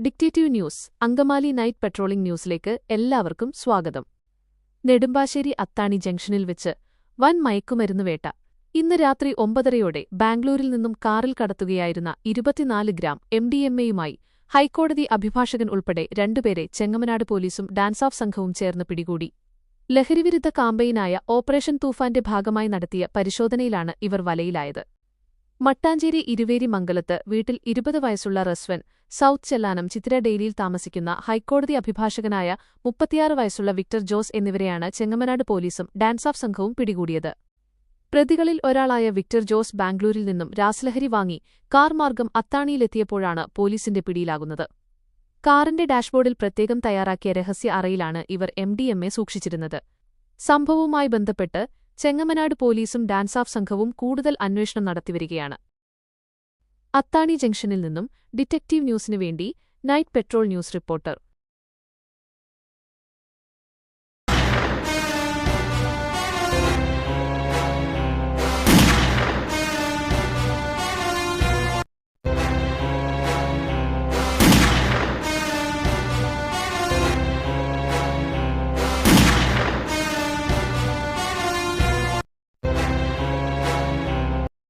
Detective news Angamaly night patrolling ന്യൂസിലേക്ക് എല്ലാവർക്കും സ്വാഗതം. നെടുമ്പാശ്ശേരി അത്താണി ജംഗ്ഷനിൽ വെച്ച് വൻ മയക്കുമരുന്നുവേട്ട. ഇന്ന് രാത്രി 9:30 ബാംഗ്ലൂരിൽ നിന്നും കാറിൽ കടത്തുകയായിരുന്ന 24 ഗ്രാം MDMAയുമായി ഹൈക്കോടതി അഭിഭാഷകൻ ഉൾപ്പെടെ രണ്ടുപേരെ ചെങ്ങമനാട് പോലീസും ഡാൻസാഫ് സംഘവും ചേർന്ന് പിടികൂടി. ലഹരിവിരുദ്ധ കാമ്പയിനായ ഓപ്പറേഷൻ തൂഫാന്റെ ഭാഗമായി നടത്തിയ പരിശോധനയിലാണ് ഇവർ വലയിലായത്. മട്ടാഞ്ചേരി ഇരുവേരി മംഗലത്ത് വീട്ടിൽ 20 വയസ്സുള്ള റസ്വൻ, സൗത്ത് ചെല്ലാനം ചിത്തിര ഡെയിലിയിൽ താമസിക്കുന്ന ഹൈക്കോടതി അഭിഭാഷകനായ 36 വയസ്സുള്ള വിക്ടർ ജോസ് എന്നിവരെയാണ് ചെങ്ങമനാട് പോലീസും ഡാൻസാഫ് സംഘവും പിടികൂടിയത്. പ്രതികളിൽ ഒരാളായ വിക്ടർ ജോസ് ബാംഗ്ലൂരിൽ നിന്നും രാസലഹരി വാങ്ങി കാർ മാർഗം അത്താണിയിലെത്തിയപ്പോഴാണ് പോലീസിന്റെ പിടിയിലാകുന്നത്. കാറിന്റെ ഡാഷ്ബോർഡിൽ പ്രത്യേകം തയ്യാറാക്കിയ രഹസ്യ അറയിലാണ് ഇവർ MDMA സൂക്ഷിച്ചിരുന്നത്. സംഭവവുമായി ബന്ധപ്പെട്ട് ചെങ്ങമനാട് പോലീസും ഡാൻസാഫ് സംഘവും കൂടുതൽ അന്വേഷണം നടത്തിവരികയാണ്. അത്താണി ജംഗ്ഷനിൽ നിന്നും ഡിറ്റക്റ്റീവ് ന്യൂസിനുവേണ്ടി നൈറ്റ് പെട്രോൾ ന്യൂസ് റിപ്പോർട്ടർ.